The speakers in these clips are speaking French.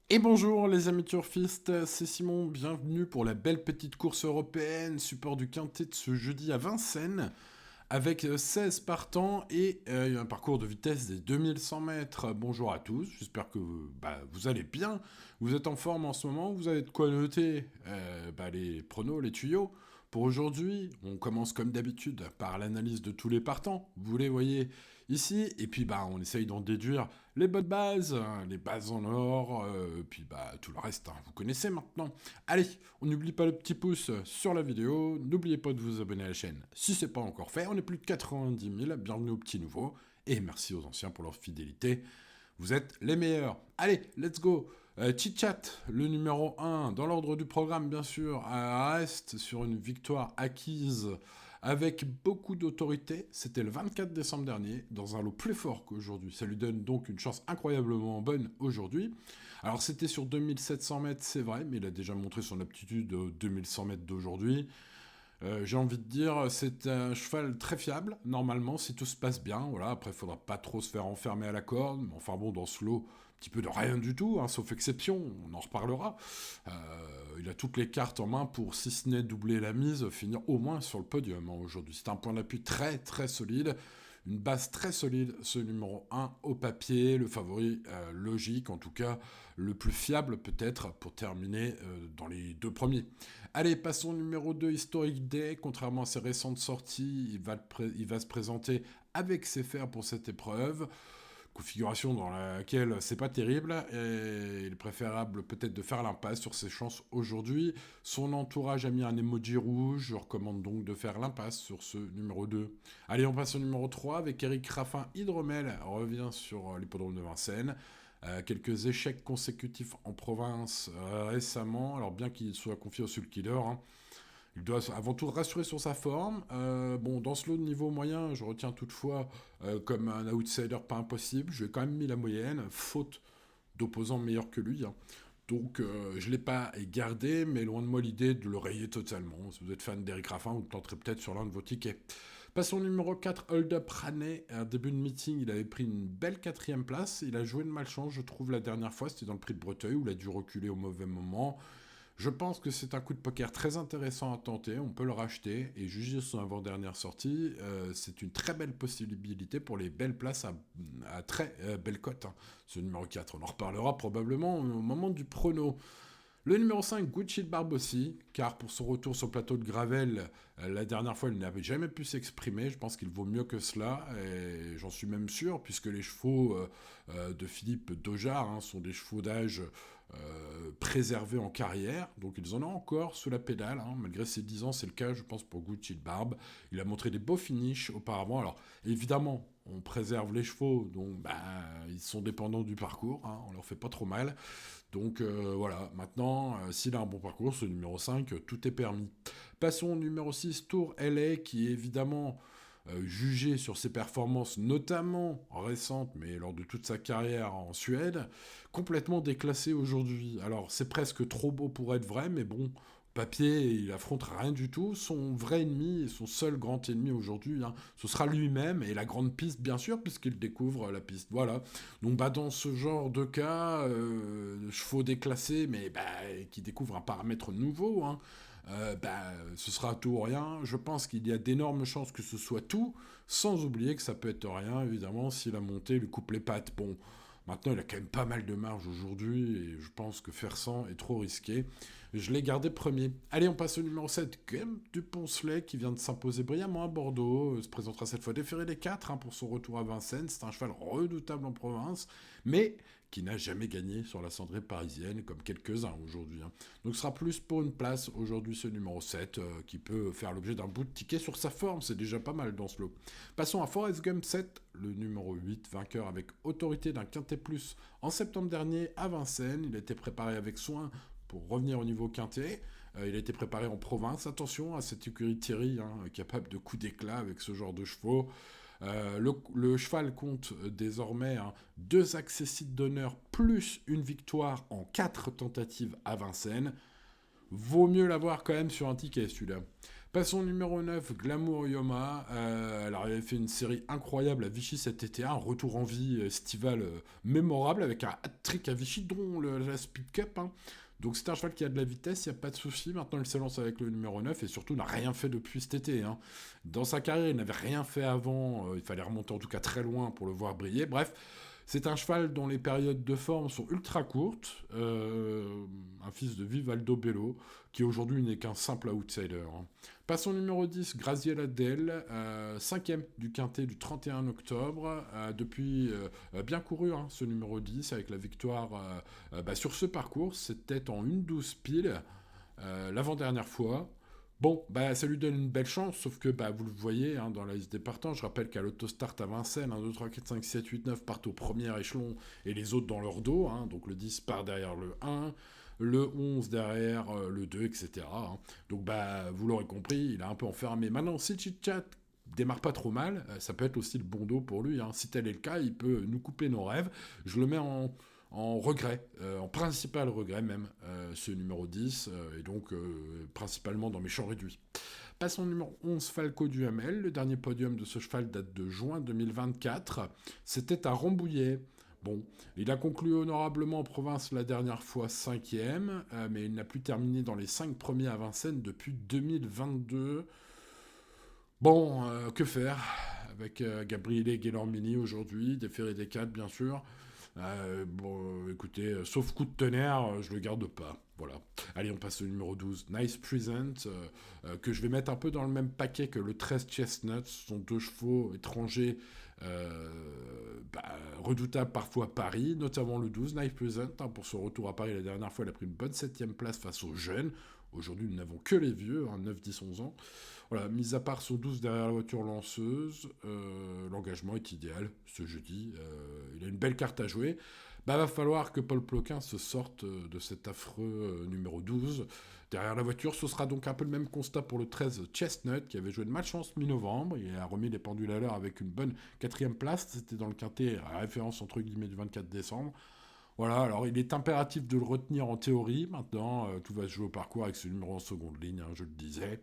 Et bonjour les amis turfistes, c'est Simon, bienvenue pour la belle petite course européenne, support du quintet de ce jeudi à Vincennes, avec 16 partants et un parcours de vitesse des 2100 mètres. Bonjour à tous, j'espère que vous allez bien, vous êtes en forme en ce moment, vous avez de quoi noter les pronos, les tuyaux. Pour aujourd'hui, on commence comme d'habitude par l'analyse de tous les partants, vous les voyez ici, et puis on essaye d'en déduire les bonnes bases, hein, les bases en or, puis tout le reste, hein, vous connaissez maintenant. Allez, on n'oublie pas le petit pouce sur la vidéo, n'oubliez pas de vous abonner à la chaîne si c'est pas encore fait, on est plus de 90 000, bienvenue aux petits nouveaux, et merci aux anciens pour leur fidélité, vous êtes les meilleurs. Allez, let's go. Chit-chat, le numéro 1, dans l'ordre du programme bien sûr, reste sur une victoire acquise avec beaucoup d'autorité. C'était le 24 décembre dernier, dans un lot plus fort qu'aujourd'hui. Ça lui donne donc une chance incroyablement bonne aujourd'hui. Alors c'était sur 2700 mètres, c'est vrai, mais il a déjà montré son aptitude aux 2100 mètres d'aujourd'hui. J'ai envie de dire, c'est un cheval très fiable, normalement, si tout se passe bien. Voilà. Après, il faudra pas trop se faire enfermer à la corde. Mais enfin bon, dans ce lot, un petit peu de rien du tout, hein, sauf exception, on en reparlera. Il a toutes les cartes en main pour, si ce n'est doubler la mise, finir au moins sur le podium hein, aujourd'hui. C'est un point d'appui très très solide. Une base très solide, ce numéro 1 au papier, le favori logique, en tout cas le plus fiable peut-être pour terminer dans les deux premiers. Allez, passons au numéro 2, Historic Day. Contrairement à ses récentes sorties, il va se présenter avec ses fers pour cette épreuve. Configuration dans laquelle c'est pas terrible, et il est préférable peut-être de faire l'impasse sur ses chances aujourd'hui. Son entourage a mis un emoji rouge, je recommande donc de faire l'impasse sur ce numéro 2. Allez, on passe au numéro 3 avec Eric Raffin Hydromel, revient sur l'hippodrome de Vincennes. Quelques échecs consécutifs en province récemment, alors bien qu'il soit confié au Sul Killer, hein, il doit avant tout rassurer sur sa forme. Bon, dans ce lot de niveau moyen, je retiens toutefois comme un outsider pas impossible. Je lui ai quand même mis la moyenne, faute d'opposants meilleurs que lui, hein. Donc je ne l'ai pas gardé, mais loin de moi l'idée de le rayer totalement. Si vous êtes fan d'Eric Raffin, vous tenterez peut-être sur l'un de vos tickets. Passons au numéro 4, Hold Up Rane. À un début de meeting, il avait pris une belle quatrième place. Il a joué de malchance, je trouve, la dernière fois. C'était dans le prix de Breteuil, où il a dû reculer au mauvais moment. Je pense que c'est un coup de poker très intéressant à tenter, on peut le racheter, et juger son avant-dernière sortie, c'est une très belle possibilité pour les belles places à très belle cote, hein. Ce numéro 4, on en reparlera probablement au moment du prono. Le numéro 5, Gucci de Barbossi, car pour son retour sur le plateau de Gravel, la dernière fois, il n'avait jamais pu s'exprimer. Je pense qu'il vaut mieux que cela, et j'en suis même sûr, puisque les chevaux de Philippe Dojar hein, sont des chevaux d'âge préservés en carrière, donc ils en ont encore sous la pédale, hein. Malgré ses 10 ans, c'est le cas, je pense, pour Gucci de Barbe. Il a montré des beaux finishes auparavant. Alors, évidemment, on préserve les chevaux, donc ils sont dépendants du parcours, hein, on leur fait pas trop mal. Donc voilà, maintenant, s'il a un bon parcours, ce numéro 5, tout est permis. Passons au numéro 6, Tour LA, qui est évidemment jugé sur ses performances, notamment récentes, mais lors de toute sa carrière en Suède, complètement déclassé aujourd'hui. Alors c'est presque trop beau pour être vrai, mais bon, papier, il affronte rien du tout. Son vrai ennemi et son seul grand ennemi aujourd'hui, hein, ce sera lui-même et la grande piste, bien sûr, puisqu'il découvre la piste. Voilà. Donc dans ce genre de cas, chevaux déclassés, mais qui découvrent un paramètre nouveau, hein, ce sera tout ou rien. Je pense qu'il y a d'énormes chances que ce soit tout, sans oublier que ça peut être rien, évidemment, si la montée lui coupe les pattes. Bon, maintenant, il a quand même pas mal de marge aujourd'hui, et je pense que faire 100 est trop risqué. Je l'ai gardé premier. Allez, on passe au numéro 7, Game du Poncelet, qui vient de s'imposer brillamment à Bordeaux, se présentera cette fois déféré des 4 hein, pour son retour à Vincennes. C'est un cheval redoutable en province, mais qui n'a jamais gagné sur la cendrée parisienne, comme quelques-uns aujourd'hui, hein. Donc ce sera plus pour une place aujourd'hui ce numéro 7, qui peut faire l'objet d'un bout de ticket sur sa forme, c'est déjà pas mal dans ce lot. Passons à Forrest Gump 7, le numéro 8, vainqueur avec autorité d'un quintet plus en septembre dernier à Vincennes. Il a été préparé avec soin pour revenir au niveau quintet. Il a été préparé en province. Attention à cette écurie Thierry, hein, capable de coups d'éclat avec ce genre de chevaux. Le cheval compte désormais hein, 2 accessites d'honneur plus une victoire en 4 tentatives à Vincennes. Vaut mieux l'avoir quand même sur un ticket celui-là. Passons au numéro 9, Glamour Yoma. Alors, elle avait fait une série incroyable à Vichy cet été, un retour en vie estival mémorable avec un hat-trick à Vichy, dont la Speed Cup. Hein. Donc, c'est un cheval qui a de la vitesse, il n'y a pas de souci. Maintenant, il s'élance avec le numéro 9 et surtout n'a rien fait depuis cet été. Hein. Dans sa carrière, il n'avait rien fait avant. Il fallait remonter en tout cas très loin pour le voir briller. Bref. C'est un cheval dont les périodes de forme sont ultra courtes, un fils de Vivaldo Bello, qui aujourd'hui n'est qu'un simple outsider. Hein. Passons au numéro 10, Graziella Del, 5e du quintet du 31 octobre, depuis bien couru hein, ce numéro 10, avec la victoire sur ce parcours, c'était en 1-12 pile, l'avant-dernière fois. Bon, ça lui donne une belle chance, sauf que vous le voyez hein, dans la liste des partants. Je rappelle qu'à l'autostart à Vincennes, 1, 2, 3, 4, 5, 7, 8, 9 partent au premier échelon et les autres dans leur dos. Hein, donc le 10 part derrière le 1, le 11 derrière le 2, etc. Hein. Donc vous l'aurez compris, il est un peu enfermé. Maintenant, si Chit-Chat démarre pas trop mal, ça peut être aussi le bon dos pour lui. Hein. Si tel est le cas, il peut nous couper nos rêves. Je le mets en regret, en principal regret même, ce numéro 10, et donc principalement dans mes champs réduits. Passons au numéro 11, Falco du Hamel. Le dernier podium de ce cheval date de juin 2024. C'était à Rambouillet. Bon, il a conclu honorablement en province la dernière fois 5e, mais il n'a plus terminé dans les 5 premiers à Vincennes depuis 2022. Bon, que faire avec Gabriele Guelormini aujourd'hui, déféré des 4 bien sûr. Écoutez, sauf coup de tonnerre, je le garde pas. Voilà. Allez, on passe au numéro 12, Nice Present, que je vais mettre un peu dans le même paquet que le 13 Chestnut. Ce sont 2 chevaux étrangers redoutables parfois à Paris, notamment le 12, Nice Present. Hein, pour son retour à Paris la dernière fois, il a pris une bonne 7e place face aux jeunes. Aujourd'hui, nous n'avons que les vieux, hein, 9, 10, 11 ans. Voilà, mis à part son 12 derrière la voiture lanceuse, l'engagement est idéal ce jeudi. Il a une belle carte à jouer. Va falloir que Paul Ploquin se sorte de cet affreux numéro 12 derrière la voiture. Ce sera donc un peu le même constat pour le 13 Chestnut, qui avait joué de malchance mi-novembre. Il a remis les pendules à l'heure avec une bonne 4e place. C'était dans le quintet à référence entre guillemets du 24 décembre. Voilà, alors il est impératif de le retenir en théorie. Maintenant, tout va se jouer au parcours avec ce numéro en seconde ligne, hein, je le disais.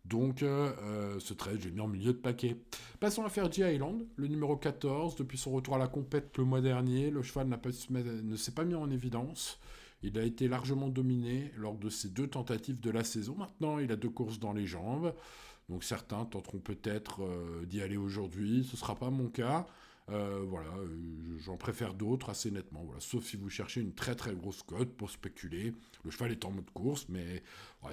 Donc, ce trade, j'ai mis en milieu de paquet. Passons à Fergie Island, le numéro 14. Depuis son retour à la compète le mois dernier, le cheval ne s'est pas mis en évidence. Il a été largement dominé lors de ses 2 tentatives de la saison. Maintenant, il a 2 courses dans les jambes. Donc certains tenteront peut-être d'y aller aujourd'hui. Ce ne sera pas mon cas. J'en préfère d'autres assez nettement. Voilà. Sauf si vous cherchez une très très grosse cote pour spéculer. Le cheval est en mode course, mais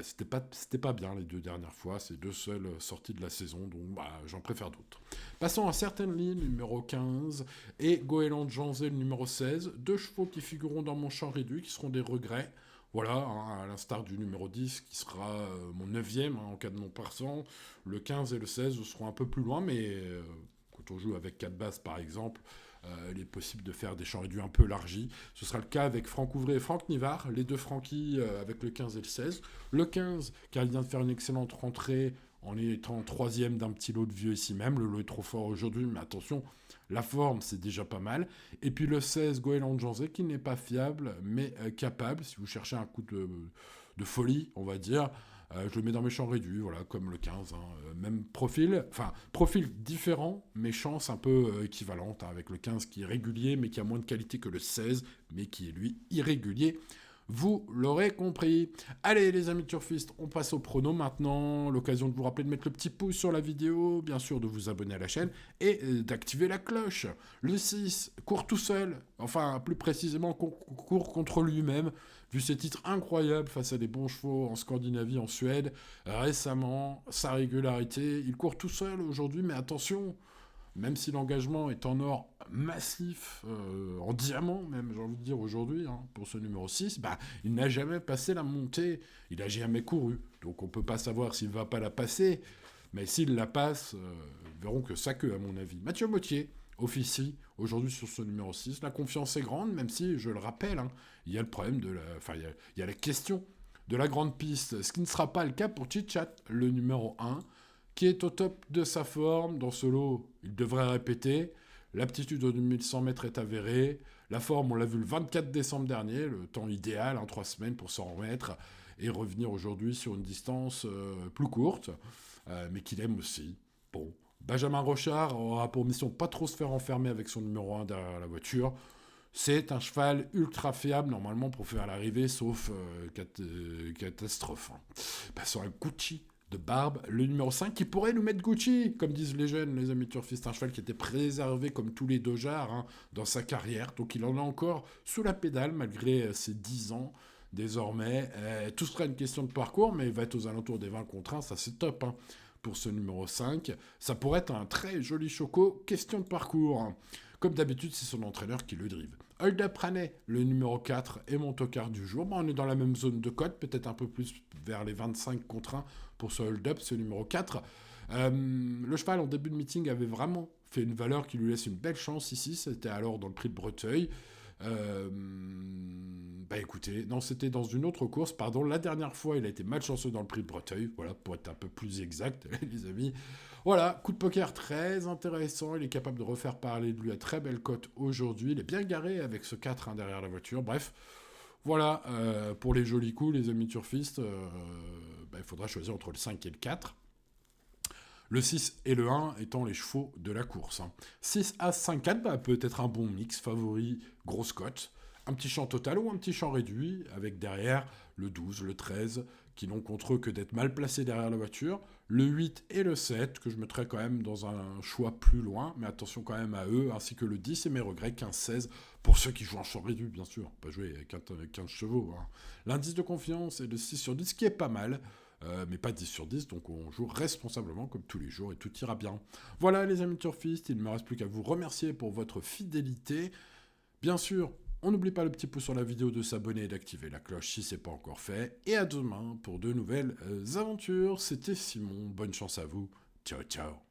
c'était pas bien les 2 dernières fois. C'est 2 seules sorties de la saison, donc j'en préfère d'autres. Passons à certaines lignes, numéro 15, et Goéland Janzé, le numéro 16. 2 chevaux qui figureront dans mon champ réduit, qui seront des regrets. Voilà, hein, à l'instar du numéro 10, qui sera mon 9e en cas de non-partant. Le 15 et le 16 seront un peu plus loin, mais quand on joue avec 4 bases par exemple, il est possible de faire des champs réduits un peu élargis. Ce sera le cas avec Franck Ouvray et Franck Nivard, les 2 Franquis avec le 15 et le 16. Le 15, car il vient de faire une excellente rentrée en étant 3e d'un petit lot de vieux ici même. Le lot est trop fort aujourd'hui, mais attention, la forme c'est déjà pas mal. Et puis le 16, Goéland Janzé, qui n'est pas fiable, mais capable, si vous cherchez un coup de folie, on va dire. Je le mets dans mes champs réduits, voilà, comme le 15. Hein. Même profil différent, mais chance un peu équivalente, hein, avec le 15 qui est régulier, mais qui a moins de qualité que le 16, mais qui est lui irrégulier. Vous l'aurez compris. Allez les amis turfistes, on passe au prono maintenant. L'occasion de vous rappeler de mettre le petit pouce sur la vidéo, bien sûr de vous abonner à la chaîne et d'activer la cloche. Le 6 court tout seul, enfin plus précisément court contre lui-même, vu ses titres incroyables face à des bons chevaux en Scandinavie, en Suède. Récemment, sa régularité, il court tout seul aujourd'hui, mais attention, même si l'engagement est en or massif, en diamant même, j'ai envie de dire aujourd'hui, hein, pour ce numéro 6, il n'a jamais passé la montée, il n'a jamais couru. Donc on ne peut pas savoir s'il ne va pas la passer, mais s'il la passe, verront que ça que, à mon avis. Mathieu Mottier officie aujourd'hui sur ce numéro 6. La confiance est grande, même si, je le rappelle, hein, il y a le problème il y a la question de la grande piste, ce qui ne sera pas le cas pour Chit-Chat, le numéro 1, qui est au top de sa forme. Dans ce lot, il devrait répéter. L'aptitude au 1100 mètres est avérée. La forme, on l'a vu le 24 décembre dernier, le temps idéal, 3 semaines pour s'en remettre. et revenir aujourd'hui sur une distance plus courte, mais qu'il aime aussi. Bon, Benjamin Rochard aura pour mission pas trop se faire enfermer avec son numéro 1 derrière la voiture. C'est un cheval ultra fiable normalement pour faire l'arrivée, sauf catastrophe. Passons à Gucci de Barbe, le numéro 5, qui pourrait nous mettre Gucci, comme disent les jeunes, les amis turfistes. Un cheval qui était préservé comme tous les Dojars dans sa carrière, donc il en a encore sous la pédale malgré ses 10 ans. Désormais, tout sera une question de parcours, mais il va être aux alentours des 20 contre 1, ça c'est top pour ce numéro 5. Ça pourrait être un très joli choco, question de parcours. Comme d'habitude, c'est son entraîneur qui le drive. Hold Up Rannais, le numéro 4, est mon tocard du jour. Bon, on est dans la même zone de cote, peut-être un peu plus vers les 25 contre 1 pour ce Hold Up, ce numéro 4. Le cheval, en début de meeting, avait vraiment fait une valeur qui lui laisse une belle chance ici. C'était alors dans le prix de Breteuil. Écoutez, non, c'était dans une autre course, pardon. La dernière fois, il a été malchanceux dans le prix de Breteuil. Voilà, pour être un peu plus exact, les amis. Voilà, coup de poker très intéressant. Il est capable de refaire parler de lui à très belle cote aujourd'hui. Il est bien garé avec ce 4 derrière la voiture. Bref, voilà, pour les jolis coups, les amis turfistes, il faudra choisir entre le 5 et le 4. Le 6 et le 1 étant les chevaux de la course. 6 As 5 4 peut être un bon mix, favori, grosse cote. Un petit champ total ou un petit champ réduit, avec derrière le 12, le 13, qui n'ont contre eux que d'être mal placés derrière la voiture. Le 8 et le 7, que je mettrais quand même dans un choix plus loin, mais attention quand même à eux, ainsi que le 10 et mes regrets, 15-16, pour ceux qui jouent en champ réduit, bien sûr, pas jouer avec 15 chevaux. L'indice de confiance est de 6 sur 10, qui est pas mal. Mais pas 10 sur 10, donc on joue responsablement comme tous les jours et tout ira bien. Voilà les amis turfistes, il ne me reste plus qu'à vous remercier pour votre fidélité. Bien sûr, on n'oublie pas le petit pouce sur la vidéo, de s'abonner et d'activer la cloche si ce n'est pas encore fait. Et à demain pour de nouvelles aventures. C'était Simon, bonne chance à vous. Ciao ciao.